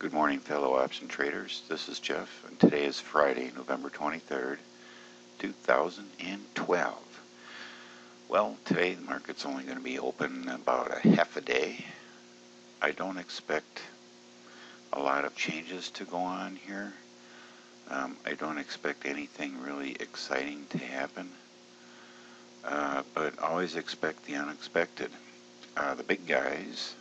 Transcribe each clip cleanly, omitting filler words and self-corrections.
Good morning, fellow option traders. This is Jeff, and today is Friday, November 23rd, 2012. Well, today the market's only going to be open about a half a day. I don't expect a lot of changes to go on here. I don't expect anything really exciting to happen, but always expect the unexpected. The big guys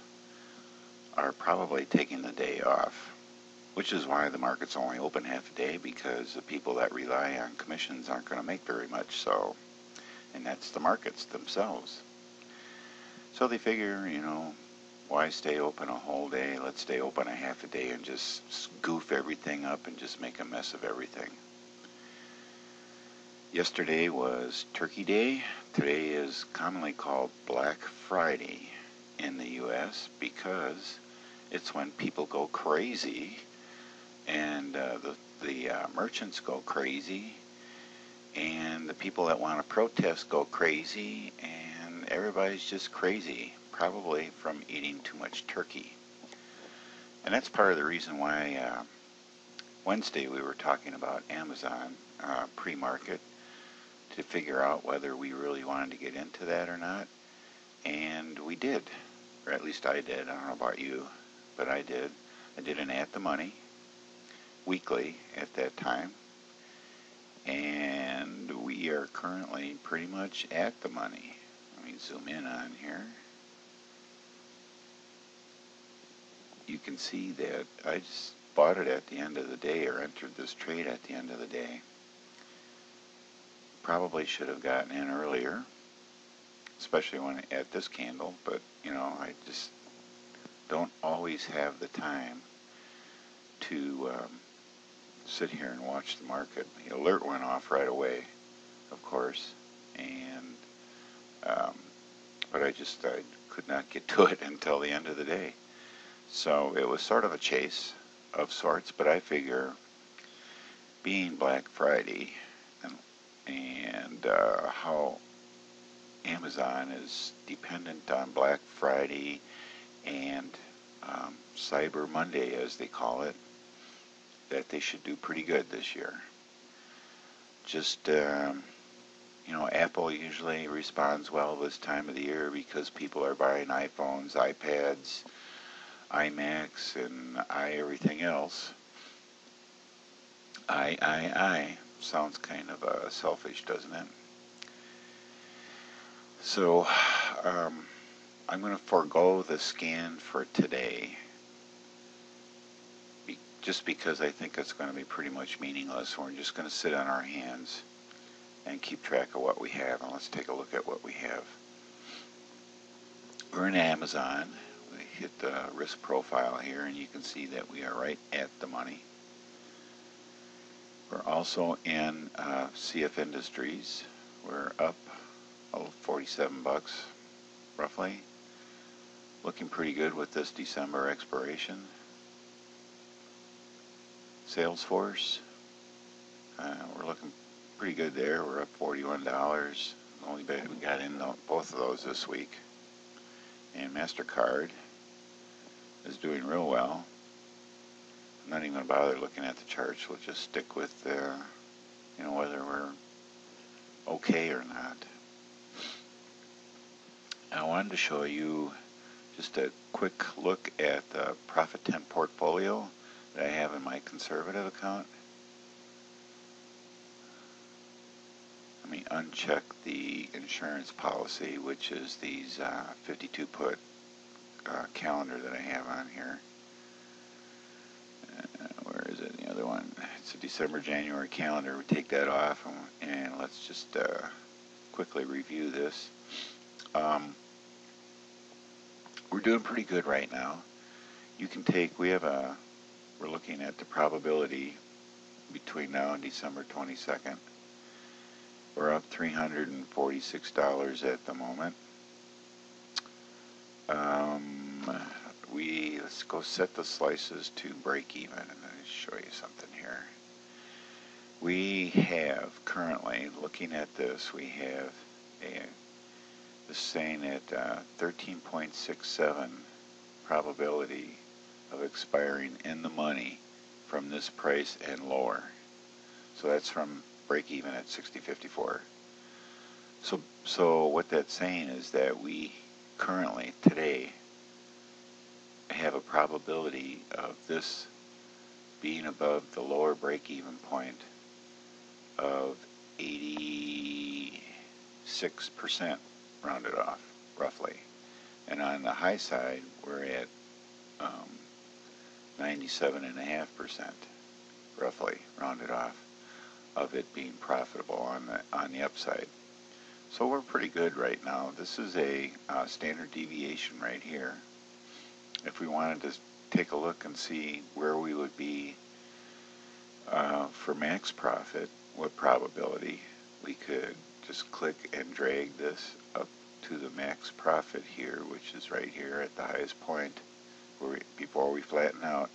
are probably taking the day off, which is why the market's only open half a day, because the people that rely on commissions aren't going to make very much, and that's the markets themselves. So they figure, why stay open a whole day? Let's stay open a half a day and just goof everything up and just make a mess of everything. Yesterday was Turkey Day. Today is commonly called Black Friday in the U.S. because it's when people go crazy and the merchants go crazy and the people that want to protest go crazy, and everybody's just crazy, probably from eating too much turkey. And that's part of the reason why Wednesday we were talking about Amazon pre-market to figure out whether we really wanted to get into that or not. And we did, or at least I did. I don't know about you, but I did. I did an at the money weekly at that time, and we are currently pretty much at the money. Let me zoom in on here. You can see that I just bought it at the end of the day, or entered this trade at the end of the day. Probably should have gotten in earlier, especially when at this candle, but I just don't always have the time to sit here and watch the market. The alert went off right away, of course, and but I could not get to it until the end of the day. So it was sort of a chase of sorts, but I figure being Black Friday and how Amazon is dependent on Black Friday and Cyber Monday, as they call it, that they should do pretty good this year. Just, Apple usually responds well this time of the year because people are buying iPhones, iPads, iMacs, and everything else. Sounds kind of selfish, doesn't it? So, I'm going to forego the scan for today, just because I think it's going to be pretty much meaningless. We're just going to sit on our hands and keep track of what we have. And let's take a look at what we have. We're in Amazon. We hit the risk profile here, and you can see that we are right at the money. We're also in CF Industries. We're up 47 bucks, roughly. Looking pretty good with this December expiration. Salesforce, we're looking pretty good there. We're up $41. The only bet we got in both of those this week. And MasterCard is doing real well. I'm not even going to bother looking at the charts. We'll just stick with whether we're okay or not. I wanted to show you just a quick look at the Profit 10 portfolio that I have in my conservative account. Let me uncheck the insurance policy, which is these 52 put calendar that I have on here. Where is it? The other one. It's a December-January calendar. We take that off, and let's just quickly review this. We're doing pretty good right now. You can take, we're looking at the probability between now and December 22nd. We're up $346 at the moment. Let's go set the slices to break even, and let me show you something here. We have currently, looking at this, we have this saying at 13.67 probability of expiring in the money from this price and lower. So that's from break even at 60.54. So what that's saying is that we currently today have a probability of this being above the lower break even point of 86% rounded off roughly, and on the high side we're at 97.5% roughly rounded off of it being profitable on the upside. So we're pretty good right now. This is a standard deviation right here. If we wanted to take a look and see where we would be for max profit, what probability, we could just click and drag this up to the max profit here, which is right here at the highest point before we flatten out.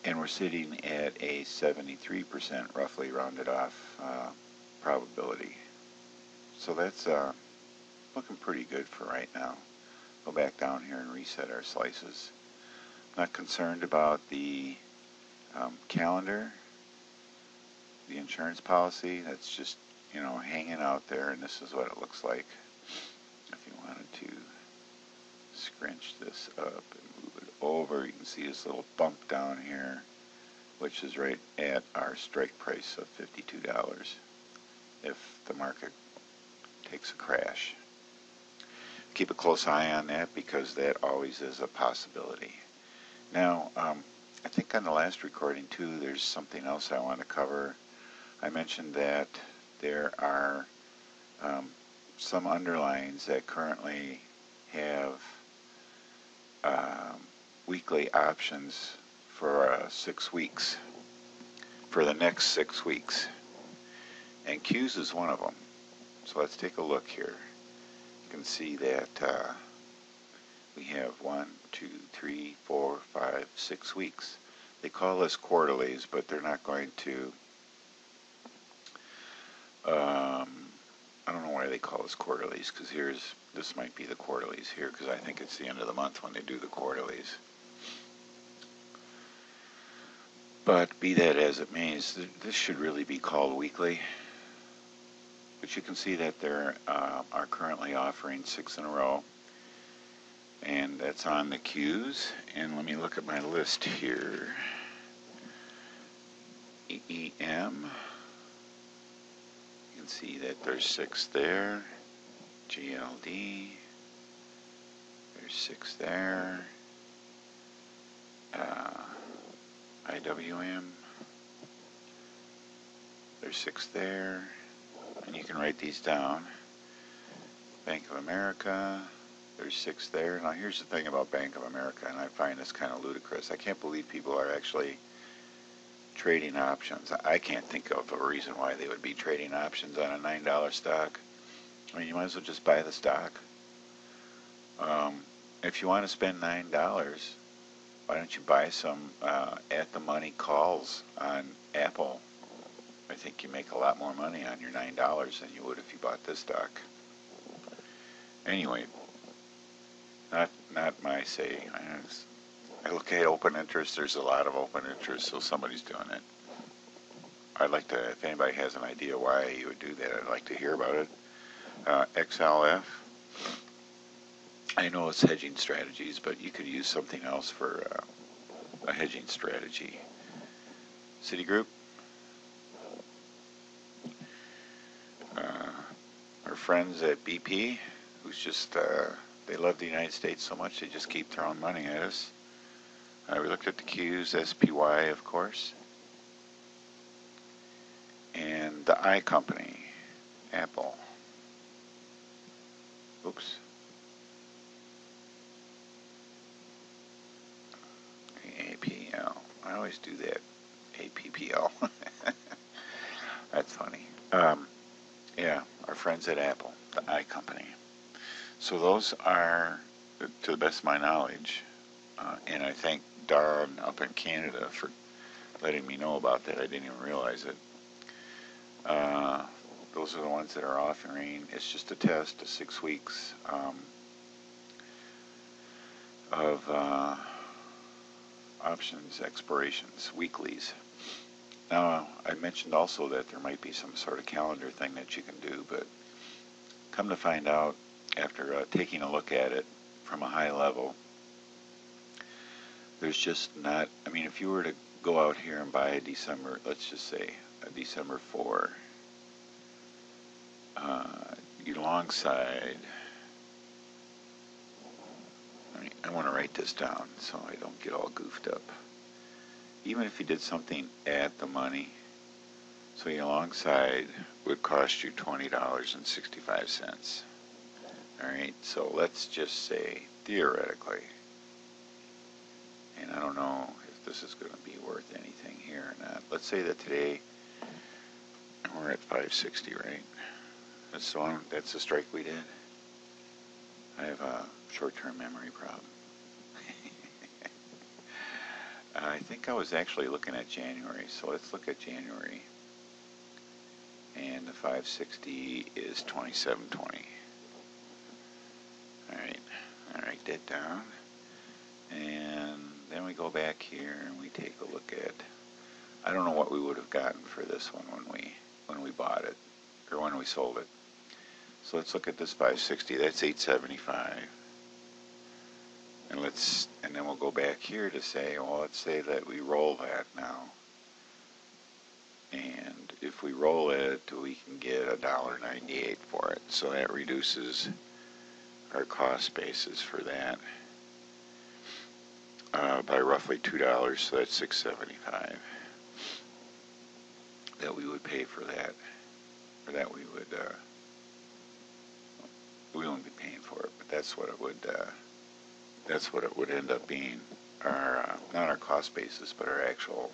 And we're sitting at a 73% roughly rounded off probability. So that's looking pretty good for right now. Go back down here and reset our slices. Not concerned about the calendar, the insurance policy. That's just, you know, hanging out there, and this is what it looks like. If you wanted to scrunch this up and move it over, you can see this little bump down here, which is right at our strike price of $52 if the market takes a crash. Keep a close eye on that because that always is a possibility. Now, I think on the last recording too, there's something else I want to cover. I mentioned that there are some underlines that currently have weekly options for 6 weeks, for the next 6 weeks. And Q's is one of them. So let's take a look here. You can see that we have 1, 2, 3, 4, 5, 6 weeks. They call this quarterlies, but they're not going to, I don't know why they call this quarterlies, because this might be the quarterlies here, because I think it's the end of the month when they do the quarterlies. But be that as it may, this should really be called weekly. But you can see that there are currently offering 6 in a row, and that's on the Q's. And let me look at my list here. EEM, you can see that there's 6 there. GLD, there's 6 there. IWM, there's 6 there. And you can write these down. Bank of America, there's 6 there. Now here's the thing about Bank of America, and I find this kind of ludicrous. I can't believe people are actually trading options. I can't think of a reason why they would be trading options on a $9 stock. I mean, you might as well just buy the stock. If you want to spend $9, why don't you buy some at-the-money calls on Apple? I think you make a lot more money on your $9 than you would if you bought this stock. Anyway, not my say. I look at open interest. There's a lot of open interest, so somebody's doing it. I'd like to, if anybody has an idea why you would do that, I'd like to hear about it. XLF. I know it's hedging strategies, but you could use something else for a hedging strategy. Citigroup. Our friends at BP, who's just, they love the United States so much they just keep throwing money at us. We looked at the Q's, SPY, of course. And the I company, Apple. Oops. APL. I always do that. APPL. That's funny. Yeah, our friends at Apple, the I company. So those are, to the best of my knowledge, and I thank Don up in Canada for letting me know about that. I didn't even realize it. Those are the ones that are offering. It's just a test of 6 weeks of options, expirations, weeklies. Now, I mentioned also that there might be some sort of calendar thing that you can do, but come to find out, after taking a look at it from a high level, there's just not, I mean, if you were to go out here and buy a December, let's just say a December 4, alongside, I want to write this down so I don't get all goofed up. Even if you did something at the money, so alongside would cost you $20.65. Alright, so let's just say, theoretically, and I don't know if this is going to be worth anything here or not. Let's say that today we're at 560, right? That's the one, that's the strike we did. I have a short-term memory problem. I think I was actually looking at January, so let's look at January. And the 560 is 2720. Alright, I'll write that down. And then we go back here and we take a look at, I don't know what we would have gotten for this one when we bought it, or when we sold it. So let's look at this 560, that's 875. And then we'll go back here to say, well, let's say that we roll that now. And if we roll it, we can get $1.98 for it. So that reduces our cost basis for that by roughly $2, so that's $6.75 that we would pay for that, or that we wouldn't be paying for it, but that's what it would end up being, our not our cost basis, but our actual,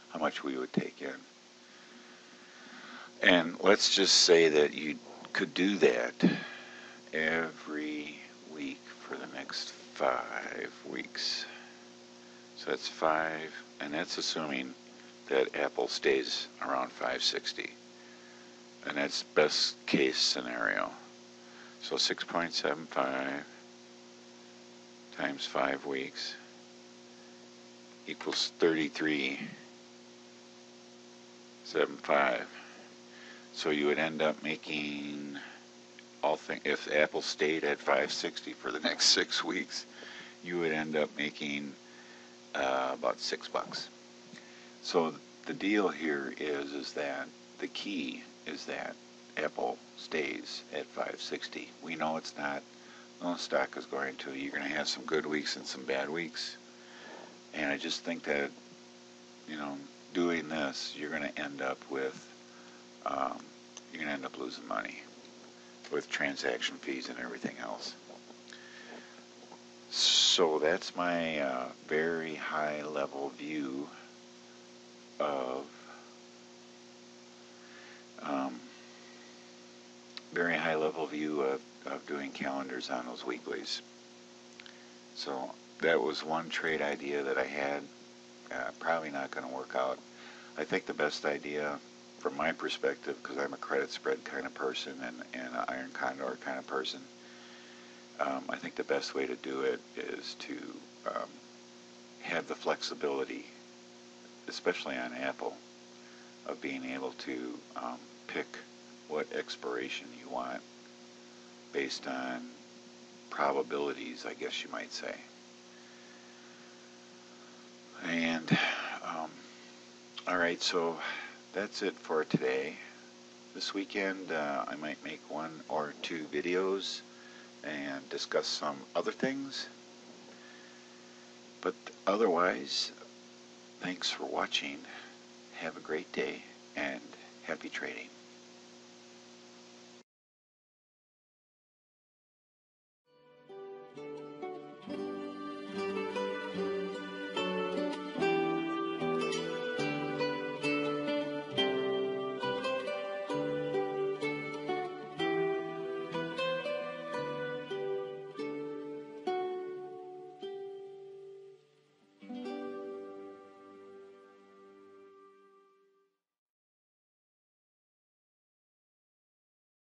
how much we would take in. And let's just say that you could do that every week for the next 5 weeks. So that's 5, and that's assuming that Apple stays around 560. And that's best case scenario. So 6.75 times 5 weeks equals 33.75. So you would end up making, if Apple stayed at 560 for the next 6 weeks, you would end up making about $6. So the deal here is that the key is that Apple stays at 560. We know it's not. No stock is going to. You're going to have some good weeks and some bad weeks. And I just think that, doing this, you're going to end up with, losing money with transaction fees and everything else. So that's my very high level view of doing calendars on those weeklies. So that was one trade idea that I had. Probably not going to work out. I think the best idea from my perspective, because I'm a credit spread kind of person and an iron condor kind of person, I think the best way to do it is to have the flexibility, especially on Apple, of being able to pick what expiration you want based on probabilities, I guess you might say. And alright, so that's it for today. This weekend I might make 1 or 2 videos and discuss some other things. But otherwise, thanks for watching. Have a great day and happy trading.